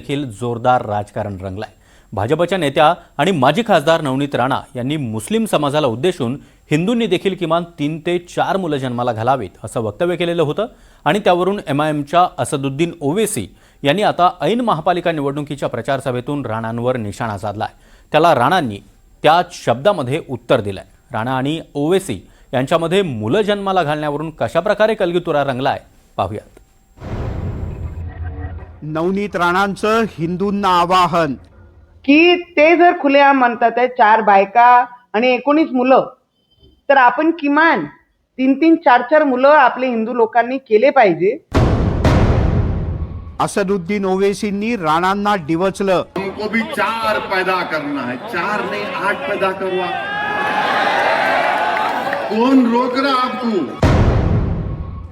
देखील जोरदार राजकारण रंगलाय। भाजपच्या नेत्या आणि माजी खासदार नवनीत राणा यांनी मुस्लिम समाजाला उद्देशून हिंदूंनी देखील किमान 3 ते 4 मुलं जन्माला घालावीत असं वक्तव्य केलेलं होतं आणि त्यावरून एमआयएमच्या असदुद्दीन ओवेसी यांनी आता ऐन महापालिका निवडणुकीच्या प्रचार सभेतून राणांवर निशाणा साधलाय। त्याला राणांनी त्याच शब्दामध्ये उत्तर दिलंय। राणा आणि ओवेसी यांच्यामध्ये मुलं जन्माला घालण्यावरून कशाप्रकारे कलगीतुरा रंगलाय पाहूयात। नवनीत राणांचं हिंदूंना आवाहन की ते जर खुलेआम म्हणतात आहे 4 बायका आणि 19 मुलं, तर आपण किमान 3-3, 4-4 मुलं आपले हिंदू लोकांनी केले पाहिजे। असदुद्दीन ओवेसींनी राणांना डिवचलं। हमको भी 4 पैदा करना है, 4 नहीं 8 पैदा करवा। कौन रोक रहा आपको?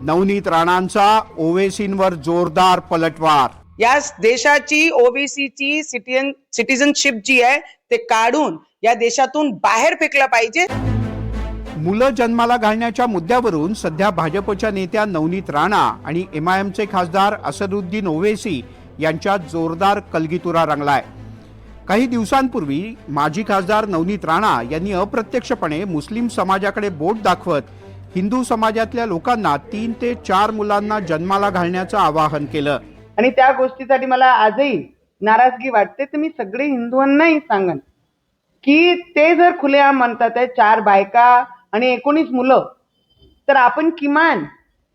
नवनीत राणांचा ओवेसींवर जोरदार पलटवार। या देशाची ओबीसीची सिटीजनशिप जी आहे ते काढून या देशातून बाहेर फेकलं पाहिजे। मुलं जन्माला घालण्याच्या मुद्द्यावरून सध्या भाजपच्या नेत्या नवनीत राणा आणि एमआयएमचे खासदार असदुद्दीन ओवेसी यांच्यात जोरदार कलगीतुरा रंगलाय। काही दिवसांपूर्वी माजी खासदार नवनीत राणा यांनी अप्रत्यक्षपणे मुस्लिम समाजाकडे बोट दाखवत हिंदू समाजातल्या लोकांना 3 ते 4 मुलांना जन्माला घालण्याचं आवाहन केलं आणि त्या गोष्टीसाठी मला आजही नाराजगी वाटते। तर मी सगळे हिंदूंनाही सांगन की ते जर खुलेआम म्हणतात आहे 4 बायका आणि 19 मुलं, तर आपण किमान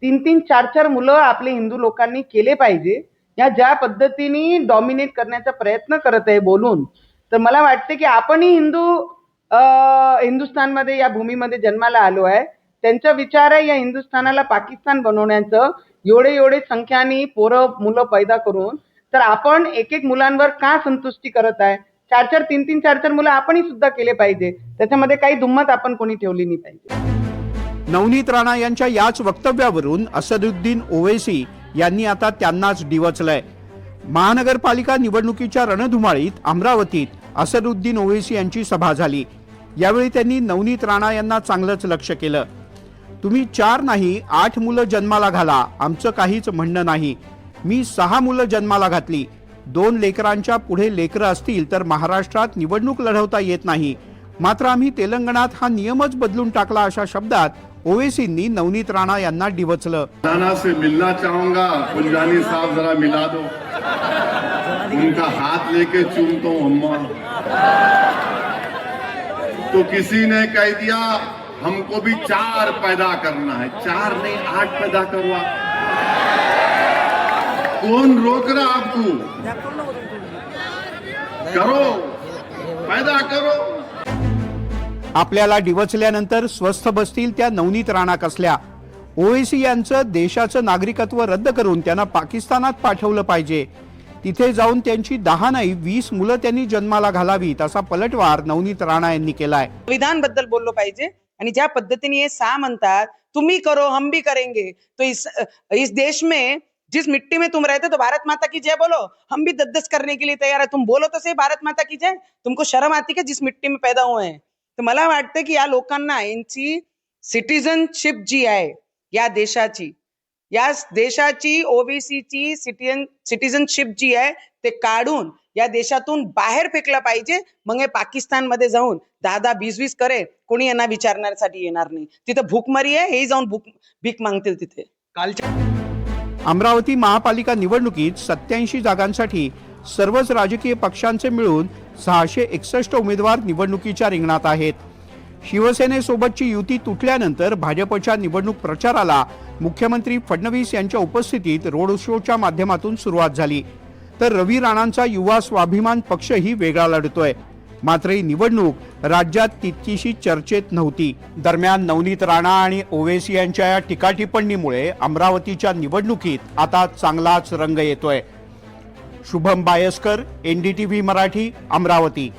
3-3, 4-4 मुलं आपले हिंदू लोकांनी केले पाहिजे। या ज्या पद्धतीने डॉमिनेट करण्याचा प्रयत्न करत आहे बोलून, तर मला वाटते की आपणही हिंदुस्थानमध्ये या भूमीमध्ये जन्माला आलो आहे। त्यांचा विचार आहे या हिंदुस्थानाला पाकिस्तान बनवण्याचं। एवढे संख्याने पोरं मुलं पैदा करून तर आपण एक मुलांवर का संतुष्टी करत आहे? 4-4, 3-3, 4-4 मुलं आपणही सुद्धा केले पाहिजे। त्याच्यामध्ये काही दुम्मत आपण कोणी ठेवली नाही पाहिजे। नवनीत राणा यांच्या याच वक्तव्यावरून असदुद्दीन ओवेसी यांनी आता त्यांनाच डिवचलंय। महानगरपालिका निवडणुकीच्या रणधुमाळीत अमरावतीत असदुद्दीन ओवेसी यांची सभा झाली। यावेळी त्यांनी नवनीत राणा यांना चांगलंच लक्ष केलं। तुम्ही 4 नाही 8 मुलं जन्माला घाला, आमचं काहीच म्हणणं नाही। मी 6 मुलं जन्माला घातली। 2 लेकरांच्या पुढे लेकरं असतील तर महाराष्ट्रात निवडणूक लढवता येत नाही। मात्र आम्ही तेलंगणात हा नियमच बदलून टाकला, अशा शब्दात ओवेसींनी नवनीत राणा यांना डिवचलं। राणा से मिलना चाहूंगा, कुंजानी साहब जरा मिला दो, उनका हाथ लेके चूमता हूं अम्मा। तो किसी ने कह दिया हमको भी 4 पैदा करना है, 4 नहीं 8 पैदा करवा। कौन रोक रहा आपको? करो, पैदा करो। आपल्याला डिवचल्यानंतर स्वस्थ बसतील त्या नवनीत राणा कसल्या? ओवेसी यांचं देशाचं नागरिकत्व रद्द करून त्यांना पाकिस्तानात पाठवलं पाहिजे। तिथे जाऊन त्यांची 10 नाही 20 मुलं त्यांनी जन्माला घालावीत असा पलटवार नवनीत राणा यांनी केलाय। संविधान बद्दल बोललो पाहिजे आणि ज्या पद्धतीने हे सा म्हणतात तुम्ही करो हम भी करेंगे, तो इस देश में जिस मिट्टी में तुम रहते तो भारत माता की जय बोलो, हम भी दद्दस करने के लिए तैयार है। तुम बोलो तो सही भारत माता की जय। तुमको शर्म आती है जिस मिट्टी में पैदा हुए हैं? तर मला वाटतं की या लोकांना यांची सिटीजनशिप जी आहे या देशाची ओबीसीची सिटीजनशिप जी आहे ते काढून या देशातून बाहेर फेकलं पाहिजे। मग हे पाकिस्तानमध्ये जाऊन 10-10, 20-20 करे, कोणी यांना विचारण्यासाठी येणार नाही। तिथं भूकमारी आहे, हे जाऊन भीक मागतील तिथे। अमरावती महापालिका निवडणुकीत 87 जागांसाठी सर्वच राजकीय पक्षांचे मिळून 661 उमेदवार निवडणुकीच्या रिंगणात आहेत। शिवसेनेसोबतची युती तुटल्यानंतर भाजपच्या निवडणूक प्रचाराला मुख्यमंत्री फडणवीस यांच्या उपस्थितीत रोड शोच्या माध्यमातून सुरुवात झाली, तर रवी राणांचा युवा स्वाभिमान पक्षही वेगळा लढतोय। मात्र ही निवडणूक राज्यात तितकीशी चर्चेत नव्हती। दरम्यान नवनीत राणा आणि ओवेसी यांच्या या टीकाटिप्पणीमुळे अमरावतीच्या निवडणुकीत आता चांगलाच रंग येतोय। शुभम बायस्कर, NDTV मराठी, अमरावती।